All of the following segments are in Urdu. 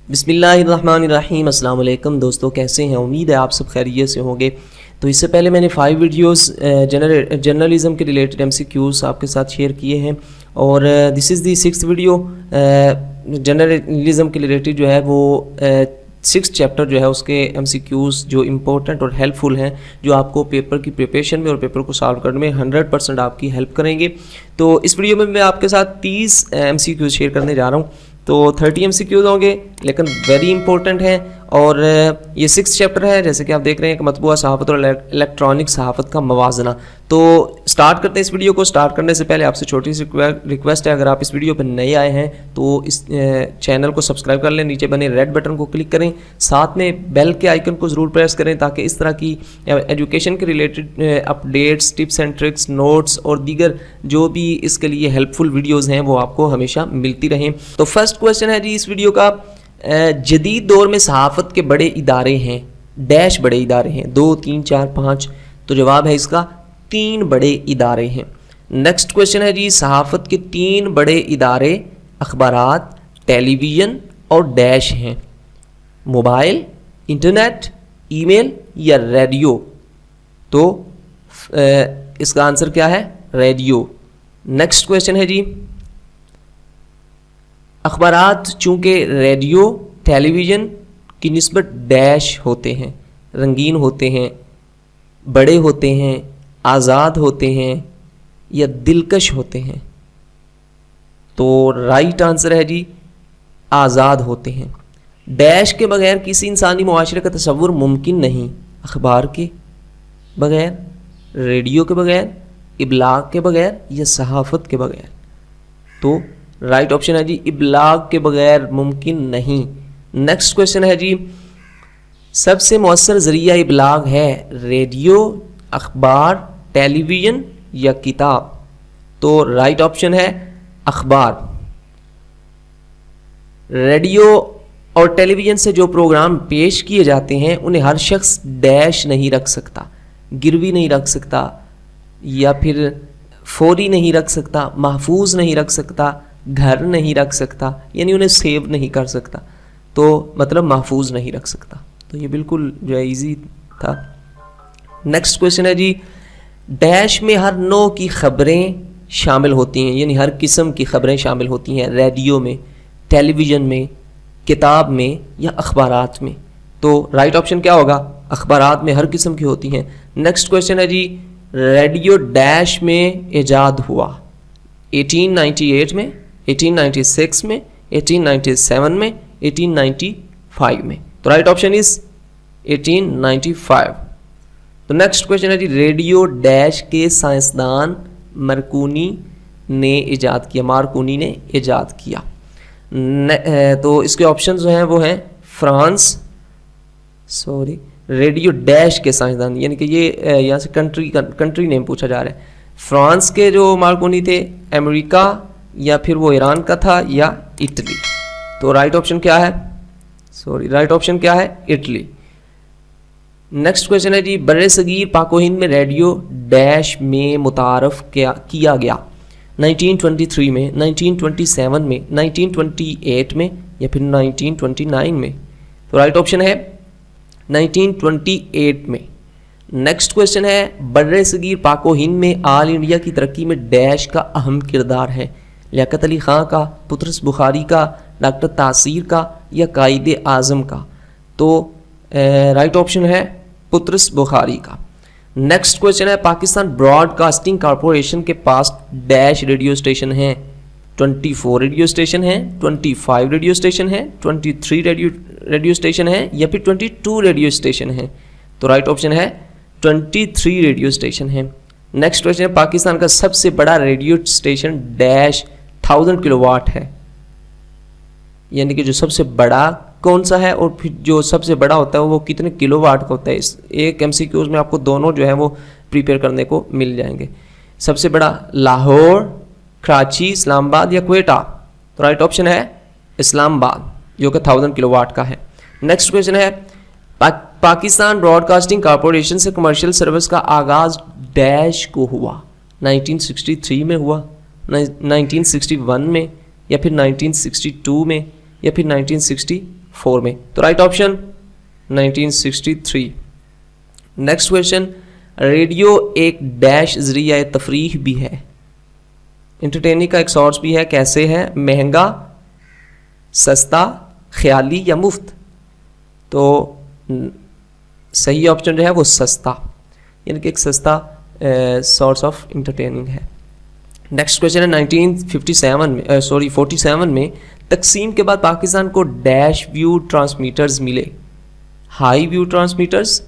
بسم اللہ الرحمن الرحیم. السلام علیکم دوستو، کیسے ہیں؟ امید ہے آپ سب خیریت سے ہوں گے. تو اس سے پہلے میں نے 5 ویڈیوز جرنلزم کے ریلیٹڈ MCQs آپ کے ساتھ شیئر کیے ہیں، اور دس از دی 6th ویڈیو. جرنلزم کے ریلیٹڈ جو ہے وہ 6th چیپٹر جو ہے اس کے MCQs جو امپورٹنٹ اور ہیلپ فل ہیں، جو آپ کو پیپر کی پریپریشن میں اور پیپر کو سالو کرنے میں 100% آپ کی ہیلپ کریں گے. تو اس ویڈیو میں آپ کے ساتھ 30 MCQs شیئر کرنے جا رہا ہوں. تو 30 MCQs ہوں گے لیکن ویری امپورٹنٹ ہیں، اور یہ 6th چیپٹر ہے جیسے کہ آپ دیکھ رہے ہیں کہ مطبوعہ صحافت اور الیکٹرانک صحافت کا موازنہ. تو سٹارٹ کرتے ہیں اس ویڈیو کو. سٹارٹ کرنے سے پہلے آپ سے چھوٹی سی ریکویسٹ ہے، اگر آپ اس ویڈیو پہ نئے آئے ہیں تو اس چینل کو سبسکرائب کر لیں، نیچے بنے ریڈ بٹن کو کلک کریں، ساتھ میں بیل کے آئیکن کو ضرور پریس کریں تاکہ اس طرح کی ایجوکیشن کے related updates, tips and tricks, notes اور دیگر جو بھی اس کے لیے ہیلپ فل ویڈیوز ہیں وہ آپ کو ہمیشہ ملتی رہیں. تو فرسٹ کویسچن ہے جی اس ویڈیو کا، جدید دور میں صحافت کے بڑے ادارے ہیں ڈیش بڑے ادارے ہیں، 2 3 4 5. تو جواب ہے اس کا 3 بڑے ادارے ہیں. نیکسٹ کویسچن ہے جی، صحافت کے 3 بڑے ادارے اخبارات، ٹیلی ویژن اور ڈیش ہیں، موبائل، انٹرنیٹ، ای میل یا ریڈیو. تو اس کا آنسر کیا ہے؟ ریڈیو. نیکسٹ کویسچن ہے جی، اخبارات چونکہ ریڈیو ٹیلی ویژن کی نسبت ڈیش ہوتے ہیں، رنگین ہوتے ہیں، بڑے ہوتے ہیں، آزاد ہوتے ہیں یا دلکش ہوتے ہیں. تو رائٹ آنسر ہے جی آزاد ہوتے ہیں. ڈیش کے بغیر کسی انسانی معاشرے کا تصور ممکن نہیں، اخبار کے بغیر، ریڈیو کے بغیر، ابلاغ کے بغیر یا صحافت کے بغیر. تو رائٹ آپشن ہے جی ابلاغ کے بغیر ممکن نہیں. نیکسٹ کویسچن ہے جی، سب سے مؤثر ذریعہ ابلاغ ہے ریڈیو، اخبار، ٹیلی ویژن یا کتاب. تو رائٹ آپشن ہے اخبار. ریڈیو اور ٹیلی ویژن سے جو پروگرام پیش کیے جاتے ہیں انہیں ہر شخص ڈیش نہیں رکھ سکتا، گروی نہیں رکھ سکتا یا پھر فوری نہیں رکھ سکتا، محفوظ نہیں رکھ سکتا، گھر نہیں رکھ سکتا، یعنی انہیں سیو نہیں کر سکتا. تو مطلب محفوظ نہیں رکھ سکتا. تو یہ بالکل جو ہے ایزی تھا. نیکسٹ کویسچن ہے جی، ڈیش میں ہر نوع کی خبریں شامل ہوتی ہیں، یعنی ہر قسم کی خبریں شامل ہوتی ہیں، ریڈیو میں، ٹیلی ویژن میں، کتاب میں یا اخبارات میں. تو رائٹ آپشن کیا ہوگا؟ اخبارات میں ہر قسم کی ہوتی ہیں. نیکسٹ کویسچن ہے جی، ریڈیو ڈیش میں ایجاد ہوا، 1898 میں، 1896 میں، 1897 میں، 1895 میں. تو رائٹ آپشن از 1895. تو نیکسٹ کویسچن ہے جی، ریڈیو ڈیش کے سائنسدان مارکونی نے ایجاد کیا. تو اس کے آپشنز جو ہیں وہ ہیں ریڈیو ڈیش کے سائنسدان، یعنی کہ یہ یہاں سے کنٹری نیم پوچھا جا رہا ہے. فرانس کے جو مارکونی تھے، امریکہ یا پھر وہ ایران کا تھا یا اٹلی. تو رائٹ آپشن کیا ہے؟ رائٹ آپشن کیا ہے؟ اٹلی. نیکسٹ کویسچن ہے جی، بر صغیر پاک و ہند میں ریڈیو ڈیش میں متعارف کیا گیا، 1923 میں، 1927 میں، 1928 میں یا پھر 1929 میں. تو رائٹ آپشن ہے 1928 میں. نیکسٹ کویسچن ہے، بر صغیر پاک و ہند میں آل انڈیا کی ترقی میں ڈیش کا اہم کردار ہے، لیاقت علی خان کا، پطرس بخاری کا، ڈاکٹر تاثیر کا یا قائد اعظم کا. تو رائٹ آپشن ہے پطرس بخاری کا. نیکسٹ کویسچن ہے، پاکستان براڈ کاسٹنگ کارپوریشن کے پاس ڈیش ریڈیو اسٹیشن ہیں، 24 ریڈیو اسٹیشن ہیں، 25 ریڈیو اسٹیشن ہیں، 23 ریڈیو اسٹیشن ہیں یا پھر 22 ریڈیو اسٹیشن ہیں. تو رائٹ آپشن ہے 23 ریڈیو اسٹیشن ہیں. نیکسٹ کویسچن ہے، پاکستان کا سب سے بڑا radio station dash 1000 kilo what ہے، یعنی کہ جو سب سے بڑا کون سا ہے اور پھر جو سب سے بڑا ہوتا ہے وہ کتنے کلو واٹ کا ہوتا ہے. اس ایک MCQs میں آپ کو دونوں جو ہے وہ پریپیئر کرنے کو مل جائیں گے. سب سے بڑا لاہور، کراچی، اسلام آباد یا کوئٹہ. تو رائٹ آپشن ہے اسلام آباد جو کہ 1000 کلو واٹ کا ہے. نیکسٹ کویسچن ہے، پاکستان براڈ کاسٹنگ کارپوریشن سے کمرشل سروس کا آغاز ڈیش کو ہوا، 1963 میں ہوا، 1961 میں یا پھر 1962 میں یا پھر 1964 1964 میں. تو right option 1963. Next question, radio ایک ڈیش ذریعہ تفریح بھی ہے, انٹرٹیننگ کا ایک سورس بھی ہے, کیسے ہے؟ مہنگا, سستا, خیالی یا مفت؟ تو صحیح آپشن جو ہے وہ سستا, یعنی کہ ایک سستا سورس آف انٹرٹیننگ ہے. نیکسٹ کویشچن ہے 47 میں تقسیم کے بعد پاکستان کو ڈیش ویو ٹرانسمیٹرز ملے, high wave transmitters,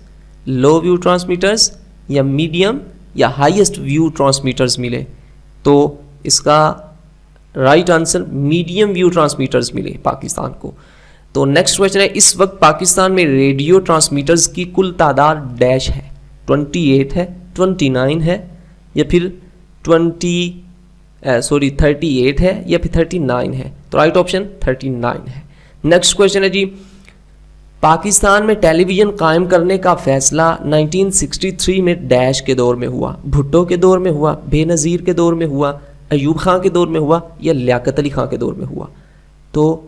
low wave transmitters یا میڈیم یا ہائیسٹ ویو ٹرانسمیٹرز ملے؟ تو اس کا right answer medium wave transmitters ملے پاکستان کو. تو نیکسٹ کویشچن ہے, اس وقت پاکستان میں ریڈیو ٹرانسمیٹرز کی کل تعداد ڈیش ہے, 28 ہے, 29 ہے یا پھر 38 ہے یا پھر 39 ہے؟ تو رائٹ آپشن 39 ہے. نیکسٹ کویشچن ہے جی, پاکستان میں ٹیلی ویژن قائم کرنے کا فیصلہ 1963 میں ڈیش کے دور میں ہوا؟ بھٹو کے دور میں ہوا, بے نظیر کے دور میں ہوا, ایوب خان کے دور میں ہوا یا لیاقت علی خان کے دور میں ہوا؟ تو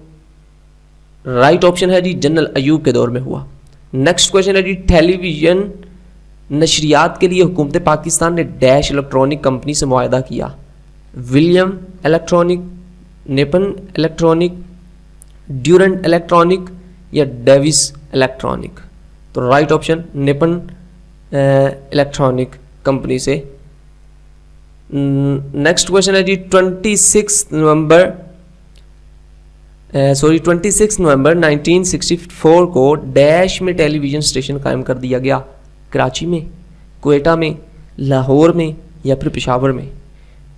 رائٹ آپشن ہے جی جنرل ایوب کے دور میں ہوا. نیکسٹ کویشچن ہے جی, ٹیلی ویژن نشریات کے لیے حکومت پاکستان نے ڈیش الیکٹرانک کمپنی سے معاہدہ کیا؟ William electronic, Nippon electronic, Durant electronic یا ڈیوس الیکٹرانک؟ تو right option Nippon electronic company سے. نیکسٹ کویشچن ہے جی, 26 نومبر 1964 کو ڈیش میں ٹیلی ویژن اسٹیشن قائم کر دیا گیا؟ کراچی میں, کوئٹہ میں, لاہور میں یا پھر پشاور میں؟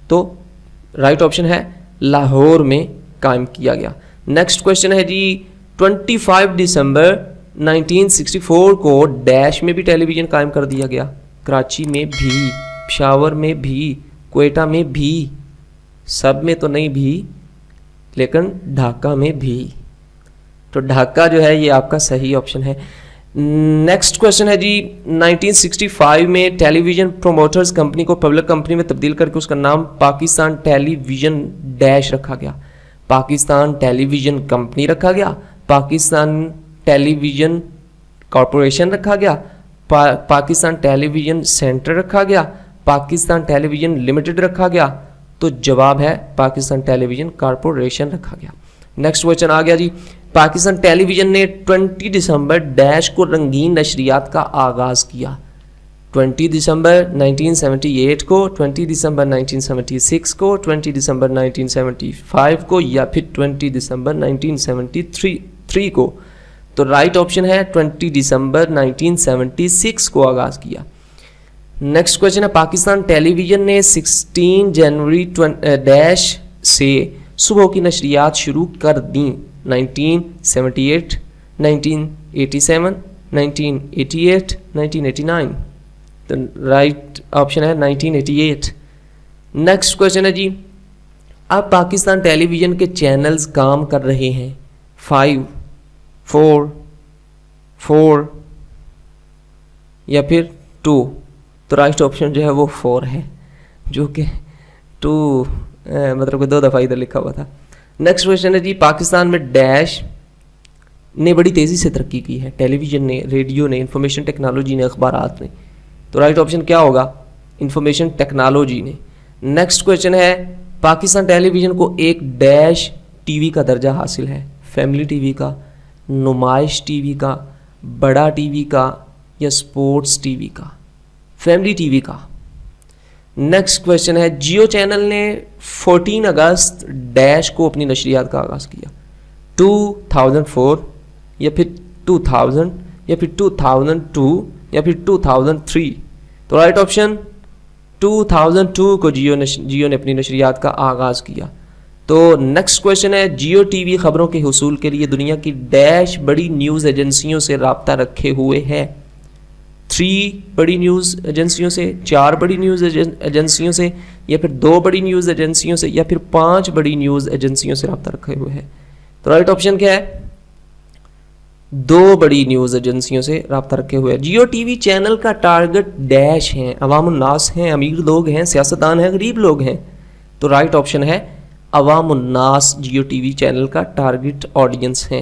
تو رائٹ آپشن ہے لاہور میں قائم کیا گیا. نیکسٹ کویشچن ہے جی, 25 دسمبر 1964 کو ڈیش میں بھی ٹیلی ویژن قائم کر دیا گیا؟ کراچی میں بھی, پشاور میں بھی, کوئٹہ میں بھی, سب میں تو نہیں بھی لیکن ڈھاکہ میں بھی. تو ڈھاکہ جو ہے یہ آپ کا صحیح آپشن ہے. نیکسٹ کویشچن ہے جی, 1965 میں ٹیلی ویژن پروموٹرز کمپنی کو پبلک کمپنی میں تبدیل کر کے اس کا نام پاکستان ٹیلی ویژن ڈیش رکھا گیا؟ پاکستان ٹیلی ویژن کمپنی رکھا گیا, پاکستان ٹیلی ویژن کارپوریشن رکھا گیا, پاکستان ٹیلی ویژن سینٹر رکھا گیا, پاکستان ٹیلی ویژن لمیٹڈ رکھا گیا؟ تو جواب ہے پاکستان ٹیلی ویژن کارپوریشن رکھا گیا. نیکسٹ کویشچن آ گیا جی, پاکستان ٹیلی ویژن نے 20 دسمبر ڈیش کو رنگین نشریات کا آغاز کیا؟ 20 دسمبر 1978 کو, 20 دسمبر 1976 کو, 20 دسمبر 1975 کو یا پھر 20 دسمبر 1973 کو؟ تو رائٹ آپشن ہے 20 دسمبر 1976 کو آغاز کیا. نیکسٹ کویشچن ہے, پاکستان ٹیلی ویژن نے 16 جنوری ڈیش سے صبح کی نشریات شروع کر دیں؟ 1978, 1987, 1988, 1989؟ تو رائٹ آپشن ہے 1988. نیکسٹ کویشچن ہے جی, اب پاکستان ٹیلی ویژن کے چینلز کام کر رہے ہیں 5, 4 یا پھر 2؟ تو رائٹ آپشن جو ہے وہ 4 ہے, جو کہ 2 مطلب کہ 2 دفعہ ادھر لکھا ہوا تھا. نیکسٹ کویشچن ہے جی, پاکستان میں ڈیش نے بڑی تیزی سے ترقی کی ہے؟ ٹیلی ویژن نے, ریڈیو نے, انفارمیشن ٹیکنالوجی نے, اخبارات نے؟ تو رائٹ آپشن کیا ہوگا؟ انفارمیشن ٹیکنالوجی نے. نیکسٹ کویشچن ہے, پاکستان ٹیلی ویژن کو ایک ڈیش ٹی وی کا درجہ حاصل ہے؟ فیملی ٹی وی کا, نمائش ٹی وی کا, بڑا ٹی وی کا یا سپورٹس ٹی وی کا؟ فیملی ٹی وی کا. نیکسٹ کویشچن ہے, جیو چینل نے 14 اگست ڈیش کو اپنی نشریات کا آغاز کیا؟ 2004 یا پھر 2000 یا پھر 2002 یا پھر 2003؟ تو رائٹ آپشن 2002 کو جیو نے اپنی نشریات کا آغاز کیا. تو نیکسٹ کویشچن ہے, جیو ٹی وی خبروں کے حصول کے لیے دنیا کی ڈیش بڑی نیوز ایجنسیوں سے رابطہ رکھے ہوئے ہے؟ 3 بڑی نیوز ایجنسیوں سے, 4 بڑی نیوز ایجنسیوں سے یا پھر 2 بڑی نیوز ایجنسیوں سے یا پھر 5 بڑی نیوز ایجنسیوں سے رابطہ رکھے ہوئے ہیں؟ تو رائٹ آپشن کیا ہے؟ 2 بڑی نیوز ایجنسیوں سے رابطہ رکھے ہوئے. جیو ٹی وی چینل کا ٹارگٹ ڈیش ہیں, عوام الناس ہیں, امیر لوگ ہیں, سیاستدان ہیں, غریب لوگ ہیں؟ تو رائٹ آپشن ہے عوام الناس جیو ٹی وی چینل کا ٹارگٹ آڈینس ہیں.